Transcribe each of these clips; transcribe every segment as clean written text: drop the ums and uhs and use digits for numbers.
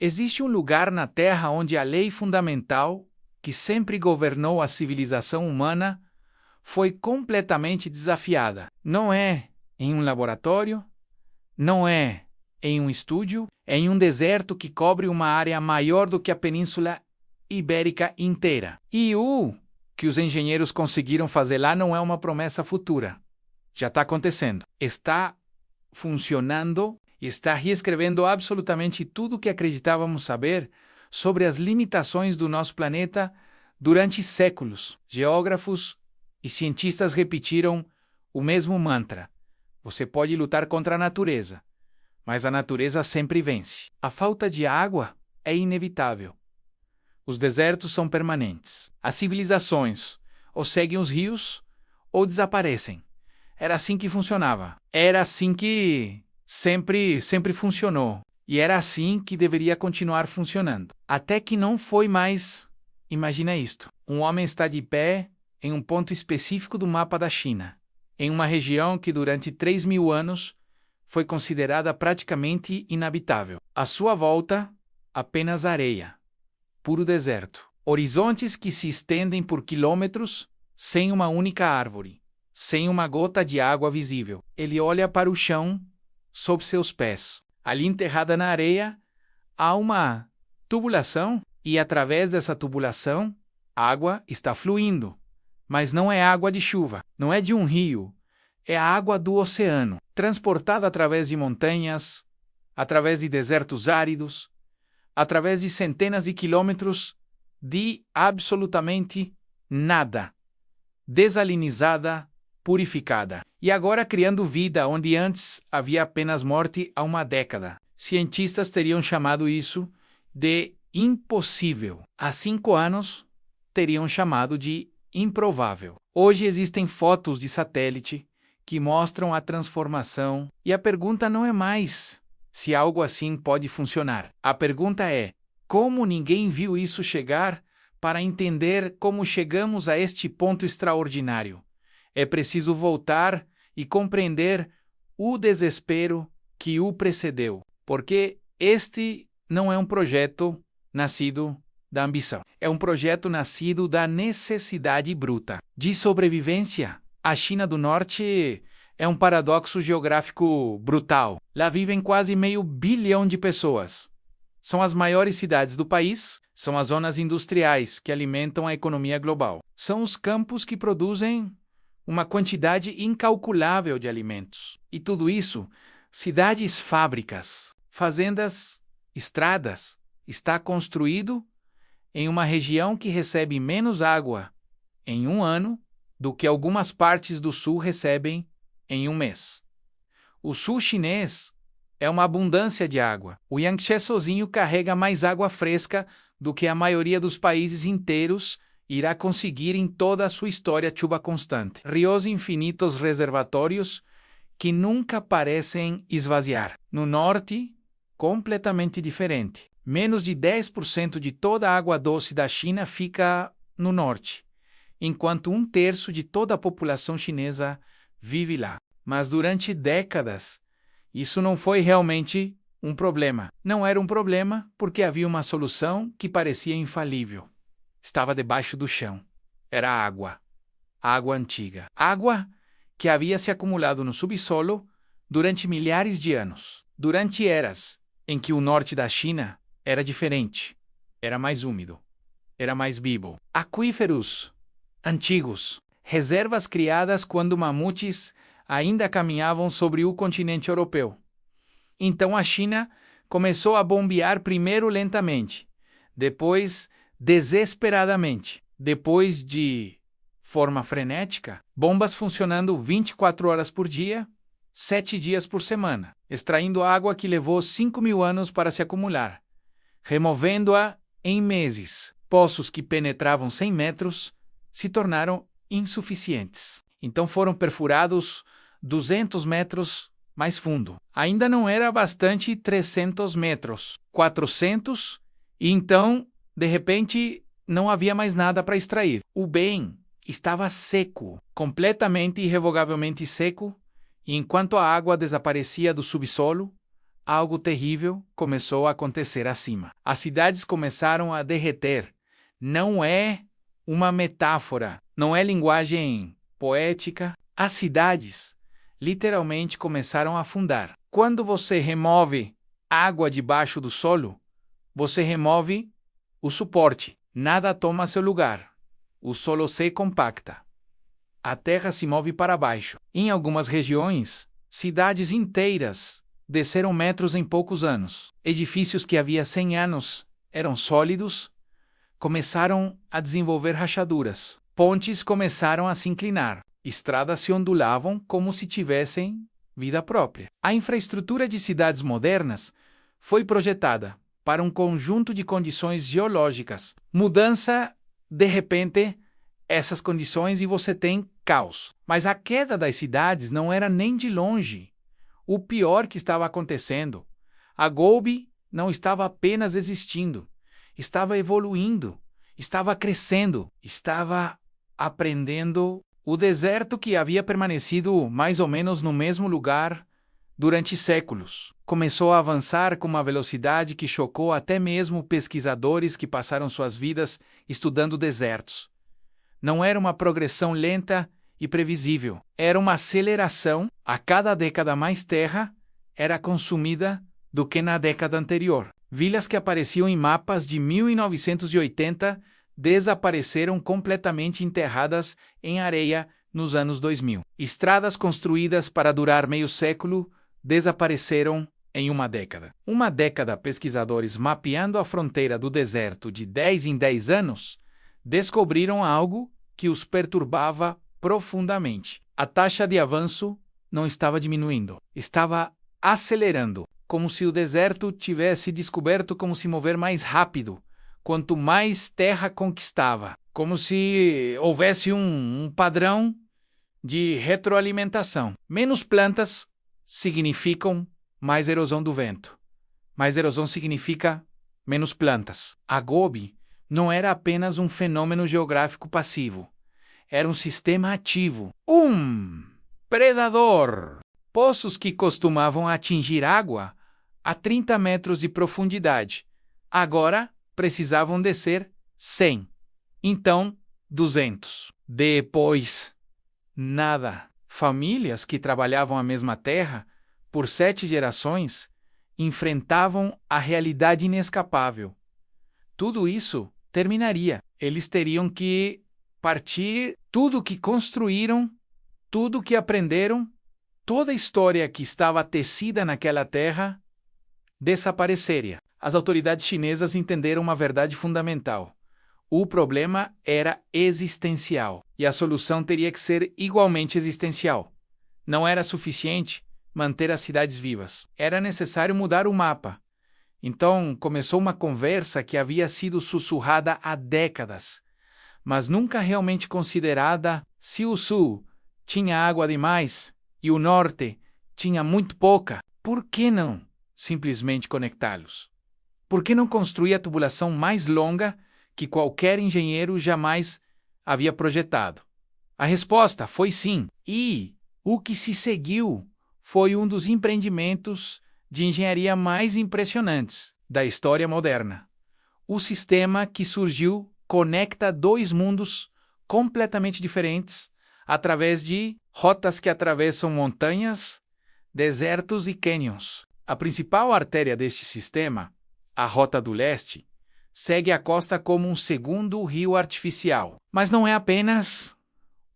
Existe um lugar na Terra onde a lei fundamental, que sempre governou a civilização humana, foi completamente desafiada. Não é em um laboratório, não é em um estúdio, é em um deserto que cobre uma área maior do que a Península Ibérica inteira. E o que os engenheiros conseguiram fazer lá não é uma promessa futura. Já está acontecendo. Está funcionando e está reescrevendo absolutamente tudo o que acreditávamos saber sobre as limitações do nosso planeta durante séculos. Geógrafos e cientistas repetiram o mesmo mantra. Você pode lutar contra a natureza, mas a natureza sempre vence. A falta de água é inevitável. Os desertos são permanentes. As civilizações ou seguem os rios ou desaparecem. Era assim que funcionava. Era assim que sempre funcionou. E era assim que deveria continuar funcionando. Até que não foi mais. Imagina isto. Um homem está de pé em um ponto específico do mapa da China, em uma região que durante 3.000 anos foi considerada praticamente inabitável. À sua volta, apenas areia, puro deserto. Horizontes que se estendem por quilômetros, sem uma única árvore, sem uma gota de água visível. Ele olha para o chão, sob seus pés. Ali enterrada na areia, há uma tubulação e através dessa tubulação, água está fluindo. Mas não é água de chuva, não é de um rio, é a água do oceano, transportada através de montanhas, através de desertos áridos, através de centenas de quilômetros de absolutamente nada, desalinizada, purificada. E agora criando vida onde antes havia apenas morte há uma década. Cientistas teriam chamado isso de impossível. Há 5 anos, teriam chamado de improvável. Hoje existem fotos de satélite que mostram a transformação e a pergunta não é mais se algo assim pode funcionar. A pergunta é: como ninguém viu isso chegar para entender como chegamos a este ponto extraordinário? É preciso voltar e compreender o desespero que o precedeu, porque este não é um projeto nascido da ambição. É um projeto nascido da necessidade bruta de sobrevivência. A China do Norte é um paradoxo geográfico brutal. Lá vivem quase 500 milhões de pessoas. São as maiores cidades do país, são as zonas industriais que alimentam a economia global. São os campos que produzem uma quantidade incalculável de alimentos. E tudo isso, cidades, fábricas, fazendas, estradas, está construído em uma região que recebe menos água em um ano do que algumas partes do sul recebem em um mês. O sul chinês é uma abundância de água. O Yangtze sozinho carrega mais água fresca do que a maioria dos países inteiros irá conseguir em toda a sua história chuva constante. Rios infinitos reservatórios que nunca parecem esvaziar. No norte, completamente diferente. Menos de 10% de toda a água doce da China fica no norte, enquanto 1/3 de toda a população chinesa vive lá. Mas durante décadas, isso não foi realmente um problema. Não era um problema porque havia uma solução que parecia infalível. Estava debaixo do chão. Era água. Água antiga. Água que havia se acumulado no subsolo durante milhares de anos. Durante eras em que o norte da China era diferente. Era mais úmido. Era mais vivo. Aquíferos antigos. Reservas criadas quando mamutes ainda caminhavam sobre o continente europeu. Então a China começou a bombear primeiro lentamente, depois desesperadamente, depois de forma frenética, bombas funcionando 24 horas por dia, 7 dias por semana, extraindo água que levou 5.000 anos para se acumular, removendo-a em meses. Poços que penetravam 100 metros se tornaram insuficientes. Então foram perfurados 200 metros mais fundo. Ainda não era bastante 300 metros, 400, e então, de repente, não havia mais nada para extrair. O bem estava seco, completamente e irrevogavelmente seco, e enquanto a água desaparecia do subsolo, algo terrível começou a acontecer acima. As cidades começaram a derreter. Não é uma metáfora, não é linguagem poética. As cidades literalmente começaram a afundar. Quando você remove água debaixo do solo, você remove o suporte. Nada toma seu lugar. O solo se compacta. A terra se move para baixo. Em algumas regiões, cidades inteiras desceram metros em poucos anos. Edifícios que havia 100 anos eram sólidos, começaram a desenvolver rachaduras. Pontes começaram a se inclinar. Estradas se ondulavam como se tivessem vida própria. A infraestrutura de cidades modernas foi projetada para um conjunto de condições geológicas. Mudança, de repente, essas condições e você tem caos. Mas a queda das cidades não era nem de longe o pior que estava acontecendo. A Gobi não estava apenas existindo, estava evoluindo, estava crescendo, estava aprendendo. O deserto que havia permanecido mais ou menos no mesmo lugar durante séculos começou a avançar com uma velocidade que chocou até mesmo pesquisadores que passaram suas vidas estudando desertos. Não era uma progressão lenta e previsível, era uma aceleração. A cada década mais terra era consumida do que na década anterior. Vilas que apareciam em mapas de 1980 desapareceram completamente enterradas em areia nos anos 2000. Estradas construídas para durar meio século desapareceram em uma década. Uma década, pesquisadores mapeando a fronteira do deserto de 10 em 10 anos descobriram algo que os perturbava profundamente. A taxa de avanço não estava diminuindo, estava acelerando, como se o deserto tivesse descoberto como se mover mais rápido, quanto mais terra conquistava, como se houvesse um padrão de retroalimentação. Menos plantas significam mais erosão do vento. Mais erosão significa menos plantas. A Gobi não era apenas um fenômeno geográfico passivo. Era um sistema ativo. Predador. Poços que costumavam atingir água a 30 metros de profundidade. Agora precisavam descer 100. Então, 200. Depois, nada. Famílias que trabalhavam a mesma terra por 7 gerações enfrentavam a realidade inescapável. Tudo isso terminaria. Eles teriam que partir tudo que construíram, tudo que aprenderam, toda a história que estava tecida naquela terra desapareceria. As autoridades chinesas entenderam uma verdade fundamental. O problema era existencial e a solução teria que ser igualmente existencial. Não era suficiente manter as cidades vivas. Era necessário mudar o mapa. Então começou uma conversa que havia sido sussurrada há décadas, mas nunca realmente considerada. Se o sul tinha água demais e o norte tinha muito pouca, por que não simplesmente conectá-los? Por que não construir a tubulação mais longa que qualquer engenheiro jamais havia projetado? A resposta foi sim, e o que se seguiu foi um dos empreendimentos de engenharia mais impressionantes da história moderna. O sistema que surgiu conecta dois mundos completamente diferentes através de rotas que atravessam montanhas, desertos e cânions. A principal artéria deste sistema, a Rota do Leste, segue a costa como um segundo rio artificial. Mas não é apenas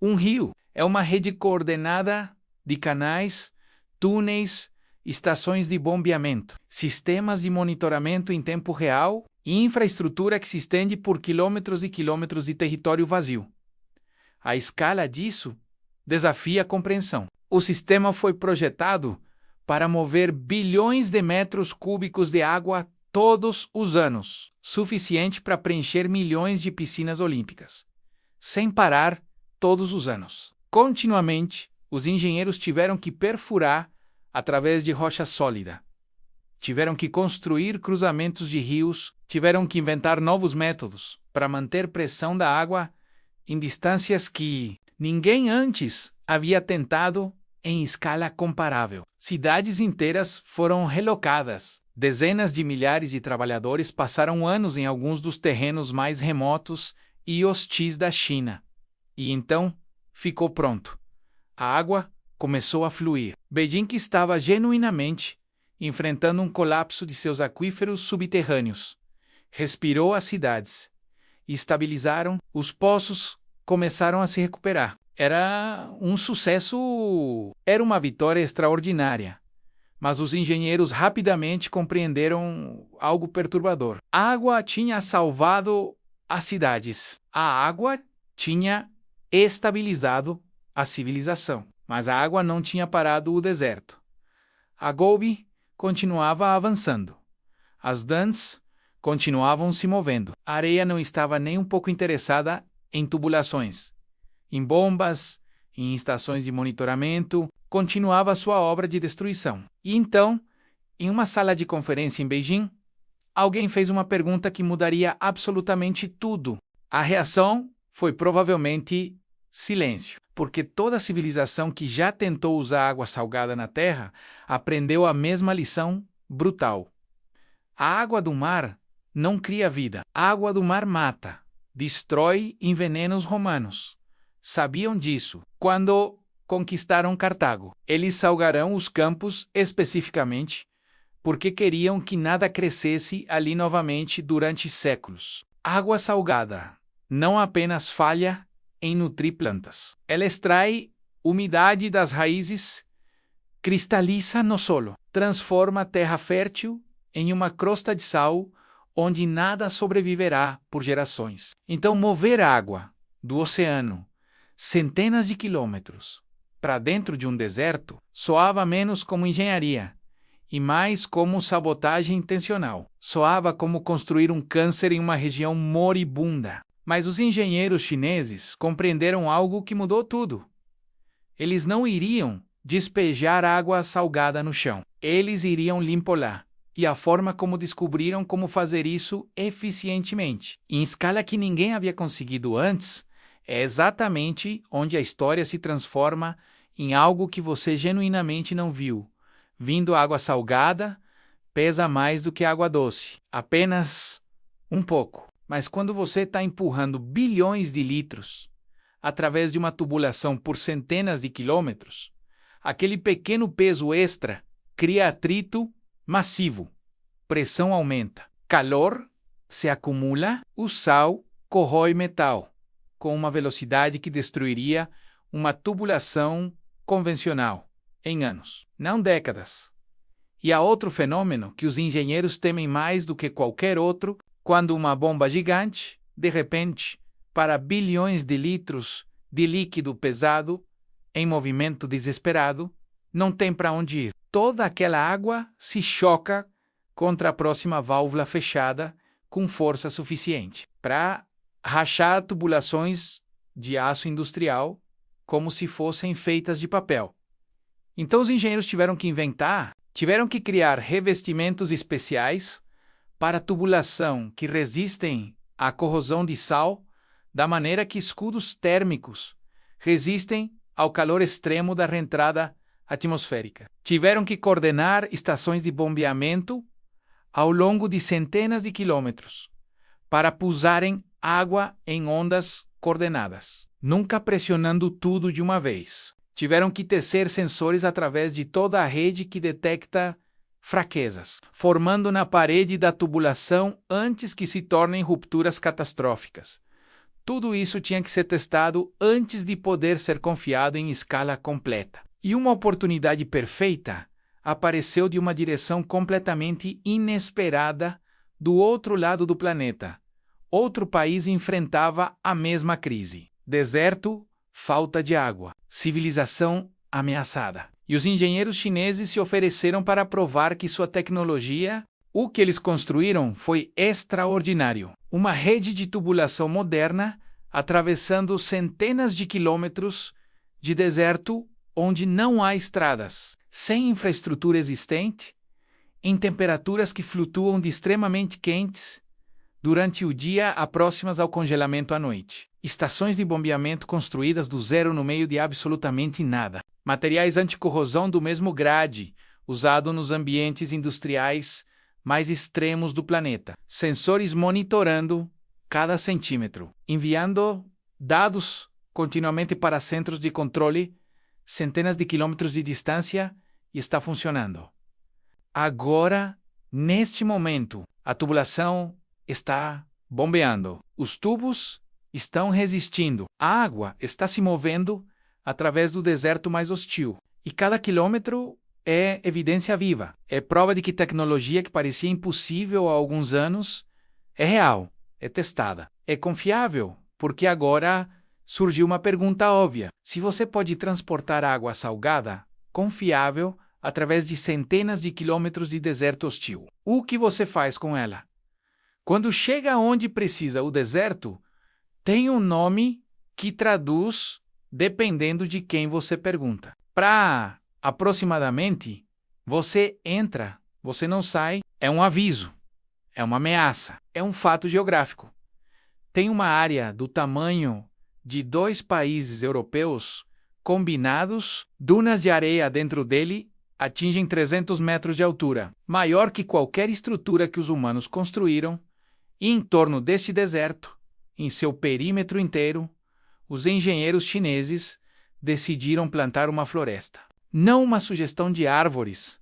um rio, é uma rede coordenada de canais, túneis, estações de bombeamento, sistemas de monitoramento em tempo real e infraestrutura que se estende por quilômetros e quilômetros de território vazio. A escala disso desafia a compreensão. O sistema foi projetado para mover bilhões de metros cúbicos de água todos os anos, suficiente para preencher milhões de piscinas olímpicas, sem parar todos os anos. Continuamente, os engenheiros tiveram que perfurar através de rocha sólida. Tiveram que construir cruzamentos de rios, tiveram que inventar novos métodos para manter pressão da água em distâncias que ninguém antes havia tentado em escala comparável. Cidades inteiras foram relocadas. Dezenas de milhares de trabalhadores passaram anos em alguns dos terrenos mais remotos e hostis da China. E então, ficou pronto. A água começou a fluir. Beijing estava genuinamente enfrentando um colapso de seus aquíferos subterrâneos. Respirou as cidades. Estabilizaram, os poços começaram a se recuperar. Era um sucesso, era uma vitória extraordinária. Mas os engenheiros rapidamente compreenderam algo perturbador. A água tinha salvado as cidades. A água tinha estabilizado a civilização. Mas a água não tinha parado o deserto. A Gobi continuava avançando. As dunes continuavam se movendo. A areia não estava nem um pouco interessada em tubulações, em bombas, em estações de monitoramento. Continuava sua obra de destruição. E então, em uma sala de conferência em Beijing, alguém fez uma pergunta que mudaria absolutamente tudo. A reação foi provavelmente silêncio, porque toda civilização que já tentou usar água salgada na Terra aprendeu a mesma lição brutal. A água do mar não cria vida. A água do mar mata, destrói e envenena os romanos. Sabiam disso quando conquistaram Cartago. Eles salgaram os campos especificamente porque queriam que nada crescesse ali novamente durante séculos. Água salgada não apenas falha em nutrir plantas. Ela extrai umidade das raízes, cristaliza no solo, transforma a terra fértil em uma crosta de sal onde nada sobreviverá por gerações. Então, mover água do oceano centenas de quilômetros para dentro de um deserto soava menos como engenharia e mais como sabotagem intencional. Soava como construir um câncer em uma região moribunda. Mas os engenheiros chineses compreenderam algo que mudou tudo. Eles não iriam despejar água salgada no chão. Eles iriam limpá-la. E a forma como descobriram como fazer isso eficientemente, em escala que ninguém havia conseguido antes, é exatamente onde a história se transforma em algo que você genuinamente não viu. Vindo água salgada, pesa mais do que água doce. Apenas um pouco. Mas quando você está empurrando bilhões de litros através de uma tubulação por centenas de quilômetros, aquele pequeno peso extra cria atrito massivo. Pressão aumenta. Calor se acumula. O sal corrói metal com uma velocidade que destruiria uma tubulação convencional em anos, não décadas. E há outro fenômeno que os engenheiros temem mais do que qualquer outro, quando uma bomba gigante, de repente, para bilhões de litros de líquido pesado, em movimento desesperado, não tem para onde ir. Toda aquela água se choca contra a próxima válvula fechada com força suficiente para rachar tubulações de aço industrial como se fossem feitas de papel. Então os engenheiros tiveram que criar revestimentos especiais para tubulação que resistem à corrosão de sal, da maneira que escudos térmicos resistem ao calor extremo da reentrada atmosférica. Tiveram que coordenar estações de bombeamento ao longo de centenas de quilômetros para pusarem água em ondas coordenadas, nunca pressionando tudo de uma vez. Tiveram que tecer sensores através de toda a rede que detecta fraquezas, formando na parede da tubulação antes que se tornem rupturas catastróficas. Tudo isso tinha que ser testado antes de poder ser confiado em escala completa. E uma oportunidade perfeita apareceu de uma direção completamente inesperada do outro lado do planeta. Outro país enfrentava a mesma crise. Deserto, falta de água, civilização ameaçada. E os engenheiros chineses se ofereceram para provar que sua tecnologia, o que eles construíram, foi extraordinário. Uma rede de tubulação moderna atravessando centenas de quilômetros de deserto onde não há estradas, sem infraestrutura existente, em temperaturas que flutuam de extremamente quentes, durante o dia próximas ao congelamento à noite. Estações de bombeamento construídas do zero no meio de absolutamente nada. Materiais anticorrosão do mesmo grade, usado nos ambientes industriais mais extremos do planeta. Sensores monitorando cada centímetro, enviando dados continuamente para centros de controle, centenas de quilômetros de distância, e está funcionando. Agora, neste momento, a tubulação está bombeando. Os tubos estão resistindo. A água está se movendo através do deserto mais hostil. E cada quilômetro é evidência viva. É prova de que tecnologia que parecia impossível há alguns anos é real, é testada. É confiável, porque agora surgiu uma pergunta óbvia. Se você pode transportar água salgada, confiável, através de centenas de quilômetros de deserto hostil, o que você faz com ela? Quando chega onde precisa o deserto, tem um nome que traduz dependendo de quem você pergunta. Para aproximadamente, você entra, você não sai, é um aviso, é uma ameaça, é um fato geográfico. Tem uma área do tamanho de 2 países europeus combinados, dunas de areia dentro dele atingem 300 metros de altura, maior que qualquer estrutura que os humanos construíram, e em torno deste deserto, em seu perímetro inteiro, os engenheiros chineses decidiram plantar uma floresta. Não uma sugestão de árvores,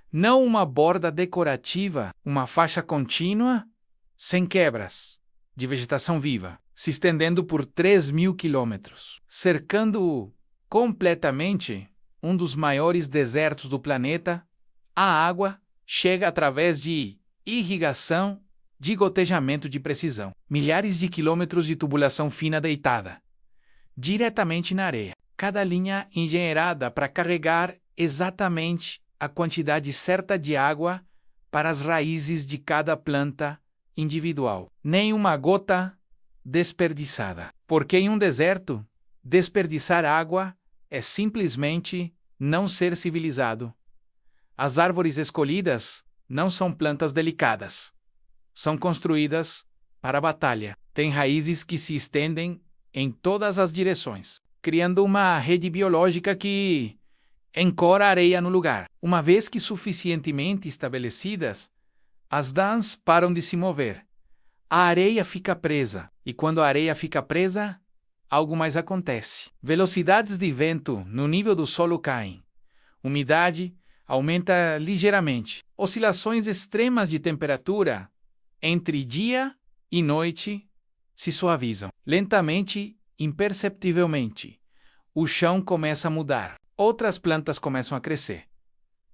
não uma borda decorativa, uma faixa contínua, sem quebras, de vegetação viva, se estendendo por 3.000 quilômetros, cercando completamente um dos maiores desertos do planeta. A água chega através de irrigação de gotejamento de precisão. Milhares de quilômetros de tubulação fina deitada diretamente na areia. Cada linha engenheirada para carregar exatamente a quantidade certa de água para as raízes de cada planta individual. Nem uma gota desperdiçada. Porque em um deserto, desperdiçar água é simplesmente não ser civilizado. As árvores escolhidas não são plantas delicadas. São construídas para a batalha. Têm raízes que se estendem em todas as direções, criando uma rede biológica que encora a areia no lugar. Uma vez que suficientemente estabelecidas, as dãs param de se mover. A areia fica presa, e quando a areia fica presa, algo mais acontece. Velocidades de vento no nível do solo caem. Umidade aumenta ligeiramente. Oscilações extremas de temperatura entre dia e noite se suavizam. Lentamente, imperceptivelmente, o chão começa a mudar. Outras plantas começam a crescer.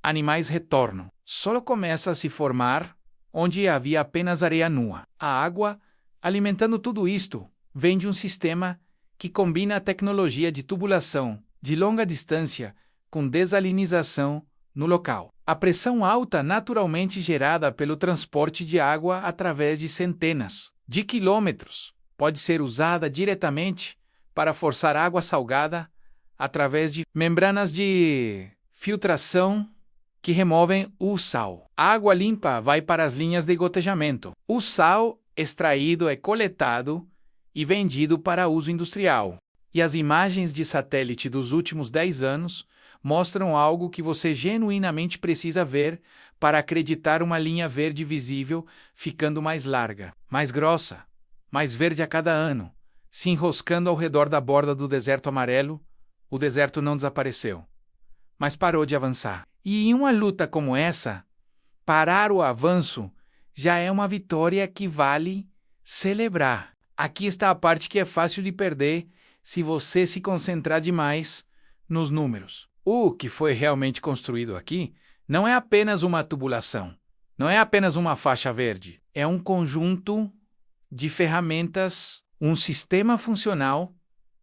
Animais retornam. Solo começa a se formar onde havia apenas areia nua. A água, alimentando tudo isto, vem de um sistema que combina a tecnologia de tubulação de longa distância com desalinização no local. A pressão alta naturalmente gerada pelo transporte de água através de centenas de quilômetros pode ser usada diretamente para forçar água salgada através de membranas de filtração que removem o sal. A água limpa vai para as linhas de gotejamento. O sal extraído é coletado e vendido para uso industrial. E as imagens de satélite dos últimos 10 anos mostram algo que você genuinamente precisa ver para acreditar: uma linha verde visível ficando mais larga, mais grossa, mais verde a cada ano, se enroscando ao redor da borda do deserto amarelo. O deserto não desapareceu, mas parou de avançar. E em uma luta como essa, parar o avanço já é uma vitória que vale celebrar. Aqui está a parte que é fácil de perder se você se concentrar demais nos números. O que foi realmente construído aqui não é apenas uma tubulação, não é apenas uma faixa verde, é um conjunto de ferramentas, um sistema funcional,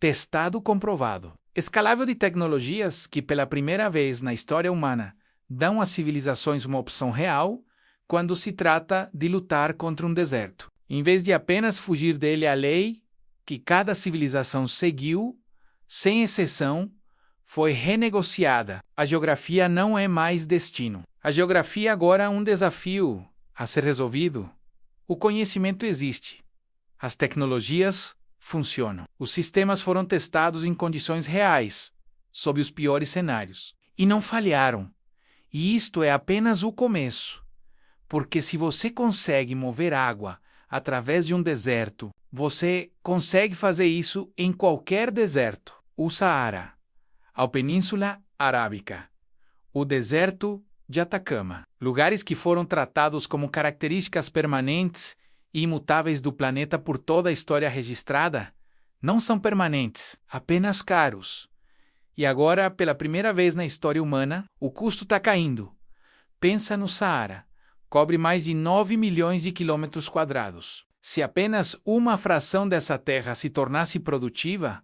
testado, comprovado, escalável, de tecnologias que pela primeira vez na história humana dão às civilizações uma opção real quando se trata de lutar contra um deserto. Em vez de apenas fugir dele, a lei que cada civilização seguiu, sem exceção, foi renegociada. A geografia não é mais destino. A geografia agora é um desafio a ser resolvido, O conhecimento existe. As tecnologias funcionam. Os sistemas foram testados em condições reais, sob os piores cenários, e não falharam. E isto é apenas o começo. Porque se você consegue mover água através de um deserto, você consegue fazer isso em qualquer deserto. O Saara, a Península Arábica, o deserto de Atacama, lugares que foram tratados como características permanentes e imutáveis do planeta por toda a história registrada, não são permanentes, apenas caros. E agora, pela primeira vez na história humana, o custo está caindo. Pensa no Saara. Cobre mais de 9 milhões de quilômetros quadrados. Se apenas uma fração dessa terra se tornasse produtiva,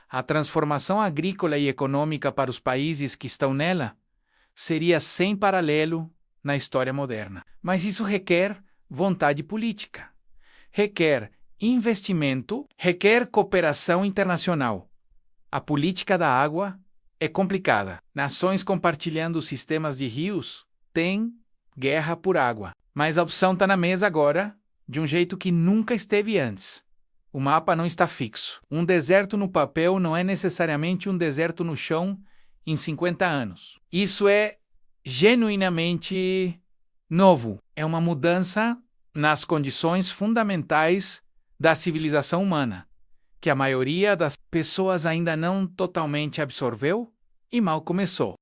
a transformação agrícola e econômica para os países que estão nela seria sem paralelo na história moderna. Mas isso requer vontade política, requer investimento, requer cooperação internacional. A política da água é complicada. Nações compartilhando sistemas de rios têm guerra por água. Mas a opção está na mesa agora, de um jeito que nunca esteve antes. O mapa não está fixo. Um deserto no papel não é necessariamente um deserto no chão em 50 anos. Isso é genuinamente novo. É uma mudança nas condições fundamentais da civilização humana, que a maioria das pessoas ainda não totalmente absorveu e mal começou.